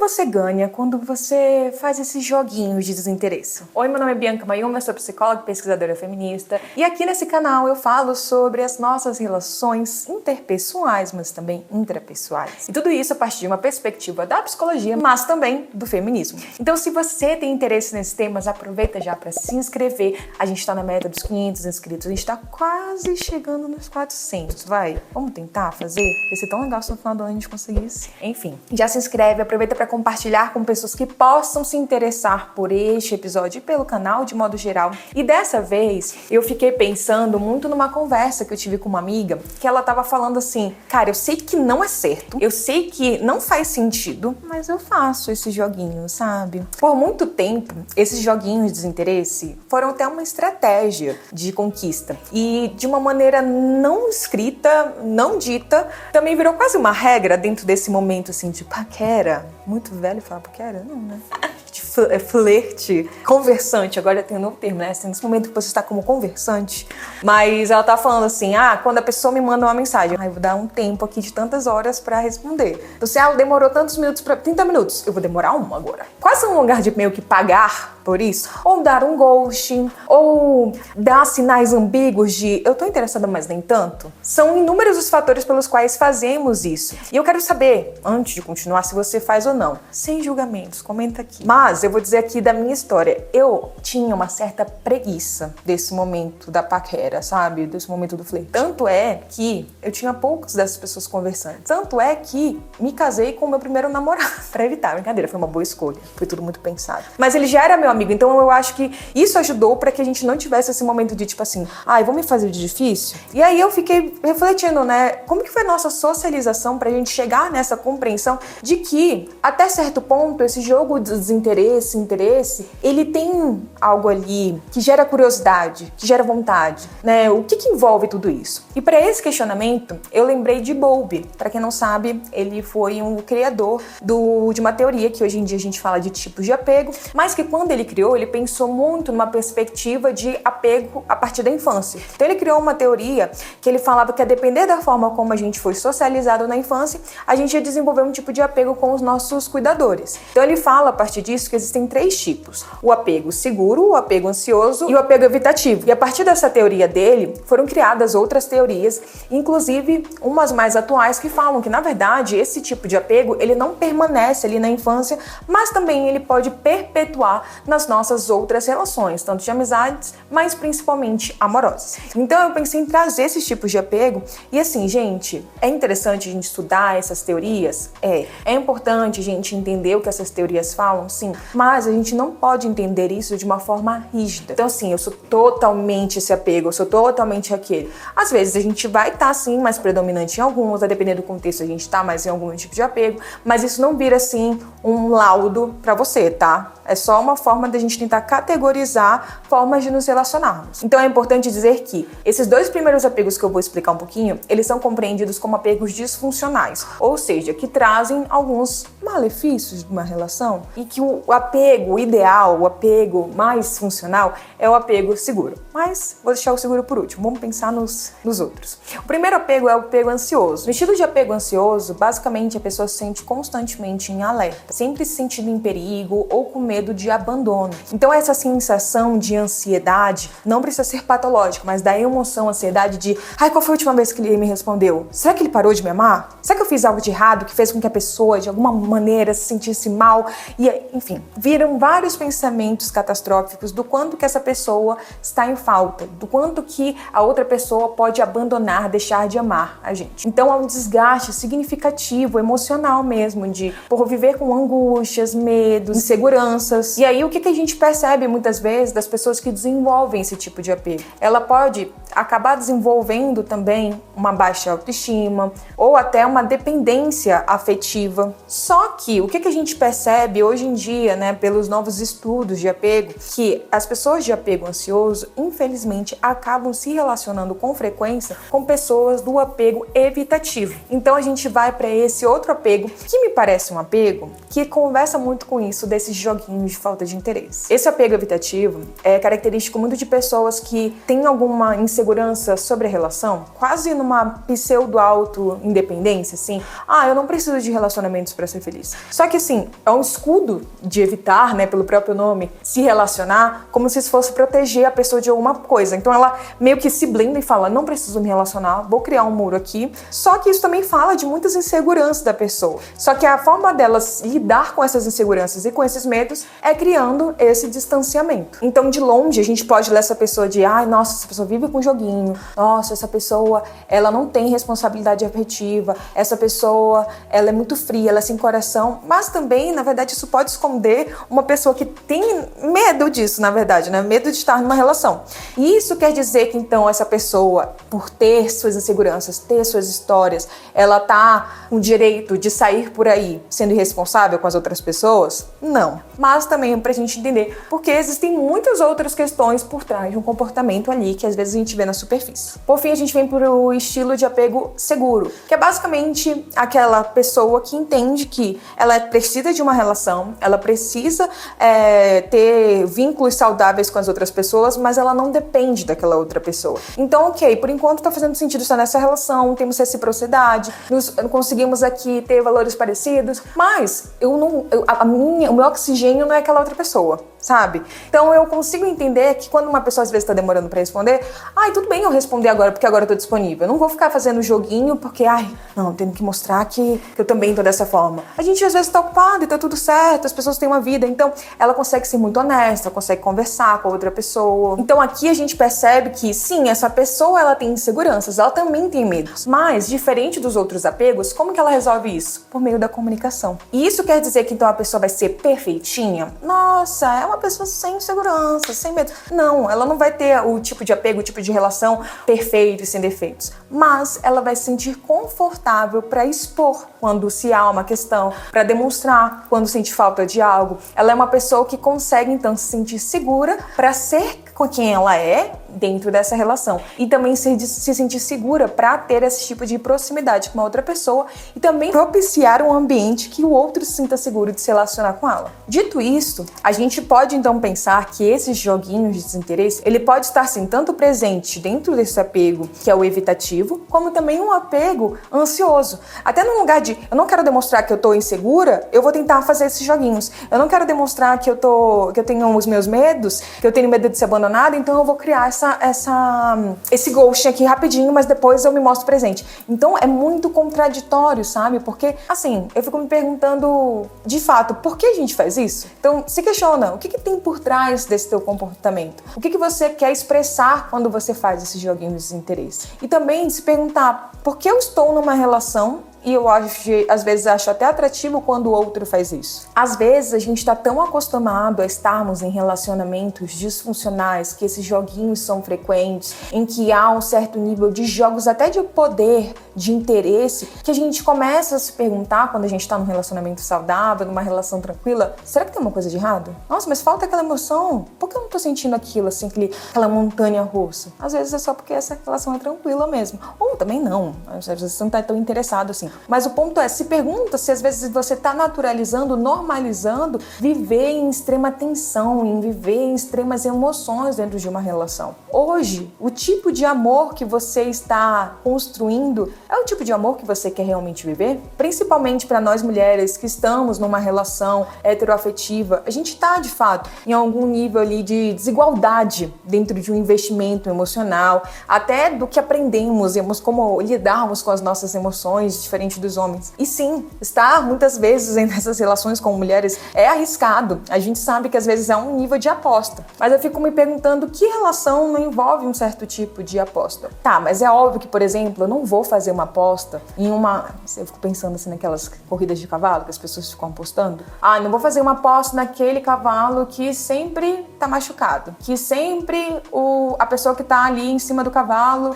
você ganha quando você faz esses joguinhos de desinteresse? Oi, meu nome é Bianca Mayuma, eu sou psicóloga e pesquisadora feminista. E aqui nesse canal eu falo sobre as nossas relações interpessoais, mas também intrapessoais. E tudo isso a partir de uma perspectiva da psicologia, mas também do feminismo. Então, se você tem interesse nesses temas, aproveita já para se inscrever. A gente tá na meta dos 500 inscritos, a gente tá quase chegando nos 400, vai? Vamos tentar fazer? Vai ser tão legal se no final do ano a gente conseguisse. Enfim, já se inscreve, aproveita para compartilhar com pessoas que possam se interessar por este episódio e pelo canal de modo geral. E dessa vez, eu fiquei pensando muito numa conversa que eu tive com uma amiga, que ela tava falando assim, cara, eu sei que não é certo, eu sei que não faz sentido, mas eu faço esses joguinhos, sabe? Por muito tempo, esses joguinhos de desinteresse foram até uma estratégia de conquista. E de uma maneira não escrita, não dita, também virou quase uma regra dentro desse momento assim de paquera. Muito velho falar paquera? Não, né? Flerte, conversante, agora tem um novo termo, né? Assim, nesse momento que você está como conversante, mas ela tá falando assim, quando a pessoa me manda uma mensagem, eu vou dar um tempo aqui de tantas horas pra responder. Então, se ela demorou tantos minutos, 30 minutos, eu vou demorar uma agora. Quase um lugar de meio que pagar por isso, ou dar um ghosting, ou dar sinais ambíguos de eu tô interessada, mas nem tanto. São inúmeros os fatores pelos quais fazemos isso. E eu quero saber, antes de continuar, se você faz ou não. Sem julgamentos, comenta aqui. Mas eu vou dizer aqui da minha história. Eu tinha uma certa preguiça desse momento da paquera, sabe? Desse momento do flerte. Tanto é que eu tinha poucas dessas pessoas conversando. Tanto é que me casei com o meu primeiro namorado. Pra evitar, brincadeira, foi uma boa escolha. Foi tudo muito pensado. Mas ele já era meu amigo, então eu acho que isso ajudou pra que a gente não tivesse esse momento de tipo assim, vou me fazer de difícil? E aí eu fiquei refletindo, né? Como que foi a nossa socialização pra gente chegar nessa compreensão de que, até certo ponto, esse jogo de desinteresse, interesse, ele tem algo ali que gera curiosidade, que gera vontade, né? O que envolve tudo isso? E para esse questionamento, eu lembrei de Bowlby. Para quem não sabe, ele foi um criador de uma teoria que hoje em dia a gente fala de tipos de apego, mas que quando ele criou, ele pensou muito numa perspectiva de apego a partir da infância. Então ele criou uma teoria que ele falava que a depender da forma como a gente foi socializado na infância, a gente ia desenvolver um tipo de apego com os nossos cuidadores. Então ele fala a partir disso que existem 3 tipos: o apego seguro, o apego ansioso e o apego evitativo. E a partir dessa teoria dele, foram criadas outras teorias, inclusive umas mais atuais, que falam que, na verdade, esse tipo de apego, ele não permanece ali na infância, mas também ele pode perpetuar nas nossas outras relações, tanto de amizades, mas principalmente amorosas. Então eu pensei em trazer esses tipos de apego e assim, gente, é interessante a gente estudar essas teorias? É importante a gente entender o que essas teorias falam, sim, mas a gente não pode entender isso de uma forma rígida. Então assim, eu sou totalmente esse apego, eu sou totalmente aquele. Às vezes a gente vai estar sim mais predominante em alguns, a depender do contexto a gente tá mais em algum tipo de apego, mas isso não vira assim um laudo pra você, tá? É só uma forma da gente tentar categorizar formas de nos relacionarmos. Então é importante dizer que esses 2 primeiros apegos que eu vou explicar um pouquinho, eles são compreendidos como apegos disfuncionais, ou seja, que trazem alguns malefícios de uma relação, e que o apego ideal, o apego mais funcional é o apego seguro. Mas vou deixar o seguro por último, vamos pensar nos outros. O primeiro apego é o apego ansioso. No estilo de apego ansioso, basicamente a pessoa se sente constantemente em alerta, sempre se sentindo em perigo ou com medo de abandono. Então essa sensação de ansiedade não precisa ser patológica, mas da emoção, ansiedade de qual foi a última vez que ele me respondeu? Será que ele parou de me amar? Será que eu fiz algo de errado que fez com que a pessoa de alguma maneira se sentisse mal? E enfim, viram vários pensamentos catastróficos do quanto que essa pessoa está em falta, do quanto que a outra pessoa pode abandonar, deixar de amar a gente. Então há um desgaste significativo, emocional mesmo, de por viver com angústias, medos, inseguranças. E aí o que a gente percebe muitas vezes das pessoas que desenvolvem esse tipo de apego? Ela pode acabar desenvolvendo também uma baixa autoestima ou até uma dependência afetiva. Só que o que a gente percebe hoje em dia, né, pelos novos estudos de apego, que as pessoas de apego ansioso, infelizmente, acabam se relacionando com frequência com pessoas do apego evitativo. Então a gente vai para esse outro apego, que me parece um apego que conversa muito com isso, desses joguinhos de falta de interesse. Esse apego evitativo é característico muito de pessoas que têm alguma insegurança sobre a relação, quase numa pseudo-auto-independência, assim. Eu não preciso de relacionamentos para ser feliz. Só que, assim, é um escudo de evitar, né, pelo próprio nome, se relacionar, como se fosse proteger a pessoa de alguma coisa. Então ela meio que se blinda e fala, não preciso me relacionar, vou criar um muro aqui. Só que isso também fala de muitas inseguranças da pessoa. Só que a forma dela lidar com essas inseguranças e com esses medos é criando esse distanciamento. Então, de longe, a gente pode ler essa pessoa de, nossa, essa pessoa vive com joguinho, nossa, essa pessoa, ela não tem responsabilidade afetiva, essa pessoa, ela é muito fria, ela é sem coração, mas também, na verdade, isso pode esconder uma pessoa que tem medo disso, na verdade, né? Medo de estar numa relação. E isso quer dizer que, então, essa pessoa, por ter suas inseguranças, ter suas histórias, ela tá com o direito de sair por aí sendo irresponsável com as outras pessoas? Não. Mas também é pra gente entender, porque existem muitas outras questões por trás de um comportamento ali que às vezes a gente vê na superfície. Por fim, a gente vem pro estilo de apego seguro, que é basicamente aquela pessoa que entende que ela precisa de uma relação, ela precisa ter vínculos saudáveis com as outras pessoas, mas ela não depende daquela outra pessoa. Então, ok, por enquanto tá fazendo sentido estar nessa relação, temos reciprocidade, conseguimos aqui ter valores parecidos, mas o meu oxigênio não é aquela outra pessoa, sabe? Então eu consigo entender que quando uma pessoa às vezes tá demorando pra responder, tudo bem eu responder agora, porque agora eu tô disponível. Eu não vou ficar fazendo joguinho porque, não, tenho que mostrar que eu também tô dessa forma. A gente às vezes tá ocupado e tá tudo certo, as pessoas têm uma vida, então ela consegue ser muito honesta, consegue conversar com a outra pessoa. Então aqui a gente percebe que sim, essa pessoa ela tem inseguranças, ela também tem medos, mas diferente dos outros apegos, como que ela resolve isso? Por meio da comunicação. E isso quer dizer que então a pessoa vai ser perfeitinha? Nossa, é uma pessoa sem segurança, sem medo. Não, ela não vai ter o tipo de apego, o tipo de relação perfeito e sem defeitos, mas ela vai se sentir confortável para expor quando se há uma questão, para demonstrar quando sente falta de algo. Ela é uma pessoa que consegue então se sentir segura para ser com quem ela é dentro dessa relação e também se sentir segura para ter esse tipo de proximidade com uma outra pessoa e também propiciar um ambiente que o outro se sinta seguro de se relacionar com ela. Dito isso, a gente pode então pensar que esses joguinhos de desinteresse, ele pode estar sim tanto presente dentro desse apego que é o evitativo, como também um apego ansioso. Até no lugar de eu não quero demonstrar que eu tô insegura, eu vou tentar fazer esses joguinhos. Eu não quero demonstrar que eu tenho os meus medos, que eu tenho medo de ser abandonada, então eu vou criar esse ghost aqui rapidinho, mas depois eu me mostro presente. Então é muito contraditório, sabe? Porque, assim, eu fico me perguntando, de fato, por que a gente faz isso? Então, se questiona, o que tem por trás desse teu comportamento? O que você quer expressar quando você faz esse joguinho de desinteresse? E também se perguntar, por que eu estou numa relação e eu às vezes acho até atrativo quando o outro faz isso. Às vezes a gente está tão acostumado a estarmos em relacionamentos disfuncionais, que esses joguinhos são frequentes, em que há um certo nível de jogos até de poder, de interesse, que a gente começa a se perguntar quando a gente está num relacionamento saudável, numa relação tranquila, será que tem uma coisa de errado? Nossa, mas falta aquela emoção. Por que eu não tô sentindo aquilo, assim, aquela montanha russa? Às vezes é só porque essa relação é tranquila mesmo. Ou também não, às vezes você não tá tão interessado assim. Mas o ponto é, se pergunta se às vezes você está naturalizando, normalizando viver em extrema tensão, em viver em extremas emoções dentro de uma relação. Hoje, o tipo de amor que você está construindo é o tipo de amor que você quer realmente viver? Principalmente para nós mulheres que estamos numa relação heteroafetiva, a gente está de fato em algum nível ali de desigualdade dentro de um investimento emocional, até do que aprendemos, como lidarmos com as nossas emoções diferente dos homens. E sim, estar muitas vezes nessas relações com mulheres é arriscado. A gente sabe que às vezes é um nível de aposta. Mas eu fico me perguntando que relação não envolve um certo tipo de aposta. Tá, mas é óbvio que, por exemplo, eu não vou fazer uma aposta em eu fico pensando assim naquelas corridas de cavalo que as pessoas ficam apostando. Não vou fazer uma aposta naquele cavalo que sempre tá machucado, que sempre a pessoa que tá ali em cima do cavalo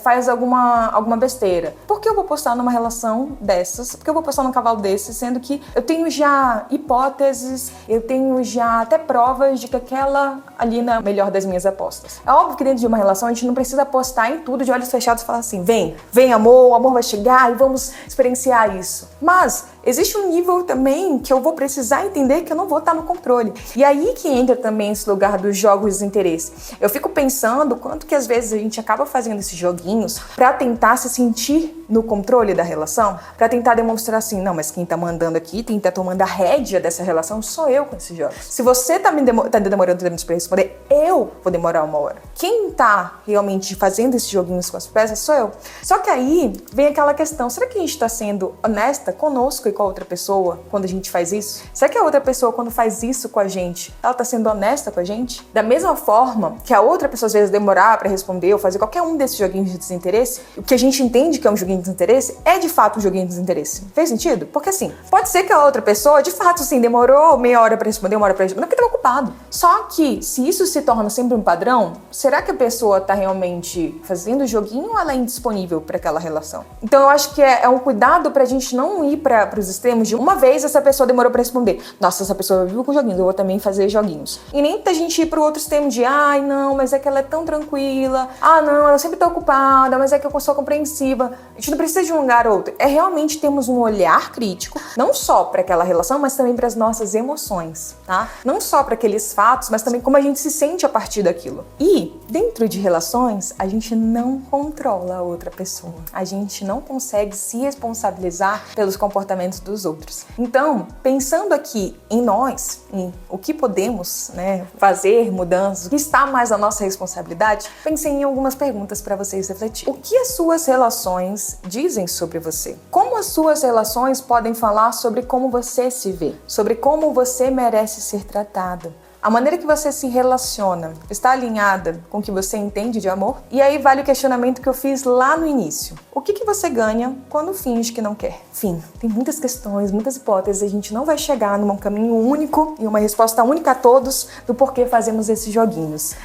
faz alguma besteira. Por que eu vou apostar numa relação dessas? Por que eu vou apostar num cavalo desse, sendo que eu tenho já hipóteses, eu tenho já até provas de que aquela ali não é a melhor das minhas apostas. É óbvio que dentro de uma relação a gente não precisa apostar em tudo de olhos fechados e falar assim, vem amor, o amor vai chegar e vamos experienciar isso. Mas existe um nível também que eu vou precisar entender que eu não vou estar no controle. E aí que entra também esse lugar dos jogos de interesse. Eu fico pensando quanto que às vezes a gente acaba fazendo esses joguinhos pra tentar se sentir no controle da relação, pra tentar demonstrar assim, não, mas quem tá mandando aqui, quem tá tomando a rédea dessa relação sou eu com esses jogos. Se você tá demorando tempo pra responder, eu vou demorar 1 hora. Quem tá realmente fazendo esses joguinhos com as peças sou eu. Só que aí vem aquela questão, será que a gente tá sendo honesta conosco e com a outra pessoa quando a gente faz isso? Será que a outra pessoa, quando faz isso com a gente, ela tá sendo honesta com a gente? Da mesma forma que a outra pessoa às vezes demorar pra responder ou fazer qualquer um desses joguinhos de desinteresse, o que a gente entende que é um joguinho de desinteresse é de fato um joguinho de desinteresse. Fez sentido? Porque assim, pode ser que a outra pessoa de fato assim demorou meia hora pra responder, 1 hora pra responder, porque tava ocupado. Só que se isso se torna sempre um padrão, será que a pessoa tá realmente fazendo o joguinho ou ela é indisponível pra aquela relação? Então eu acho que é um cuidado pra gente não ir para os extremos de uma vez essa pessoa demorou pra responder. Nossa, essa pessoa vive com joguinhos, eu vou também fazer joguinhos. E nem a gente ir pro outro extremo de não, mas é que ela é tão tranquila. Não, ela sempre tá ocupada, mas é que eu sou compreensiva. A gente não precisa de um lugar ou outro. É realmente termos um olhar crítico, não só para aquela relação, mas também para as nossas emoções, tá? Não só para aqueles fatos, mas também como a gente se sente a partir daquilo. E dentro de relações, a gente não controla a outra pessoa. A gente não consegue se responsabilizar pelos comportamentos dos outros. Então, pensando aqui em nós, em o que podemos, fazer, mudanças, o que está mais à nossa responsabilidade, pensei em algumas perguntas para vocês refletirem. O que as suas relações dizem sobre você? Como as suas relações podem falar sobre como você se vê? Sobre como você merece ser tratado? A maneira que você se relaciona está alinhada com o que você entende de amor? E aí vale o questionamento que eu fiz lá no início. O que você ganha quando finge que não quer? Enfim, tem muitas questões, muitas hipóteses. A gente não vai chegar num caminho único e uma resposta única a todos do porquê fazemos esses joguinhos,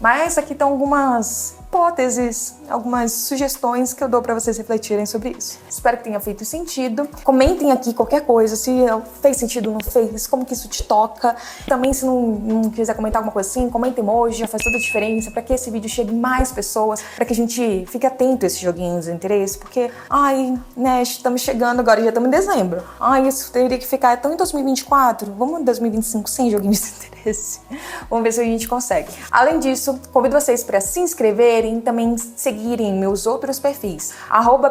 Mas aqui estão algumas hipóteses, algumas sugestões que eu dou pra vocês refletirem sobre isso. Espero que tenha feito sentido. Comentem aqui qualquer coisa, se fez sentido ou não fez, como que isso te toca. Também, se não quiser comentar alguma coisa assim, comenta emoji, já faz toda a diferença pra que esse vídeo chegue mais pessoas, pra que a gente fique atento a esses joguinhos de interesse, porque, estamos chegando agora, já estamos em dezembro. Isso teria que ficar tão em 2024, vamos em 2025 sem joguinhos de interesse. Vamos ver se a gente consegue. Além disso, convido vocês para se inscreverem, também seguirem meus outros perfis,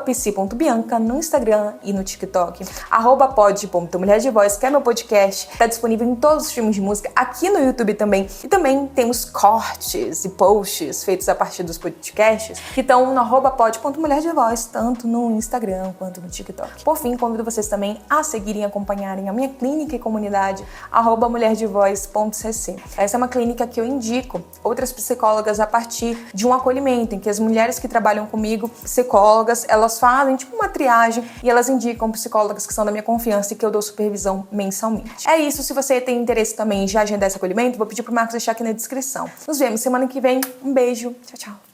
@psi.bianca no Instagram e no TikTok, @pod.mulherdevoz, que é meu podcast, está disponível em todos os streams de música, aqui no YouTube também, e também temos cortes e posts feitos a partir dos podcasts, que estão no @pod.mulherdevoz, tanto no Instagram quanto no TikTok. Por fim, convido vocês também a seguirem e acompanharem a minha clínica e comunidade, @mulherdevoz.cc. Essa é uma clínica que eu indico outras psicólogas a partir de um acolhimento, em que as mulheres que trabalham comigo, psicólogas, elas fazem tipo uma triagem e elas indicam psicólogas que são da minha confiança e que eu dou supervisão mensalmente. É isso, se você tem interesse também em já agendar esse acolhimento, vou pedir pro Marcos deixar aqui na descrição. Nos vemos semana que vem. Um beijo. Tchau, tchau.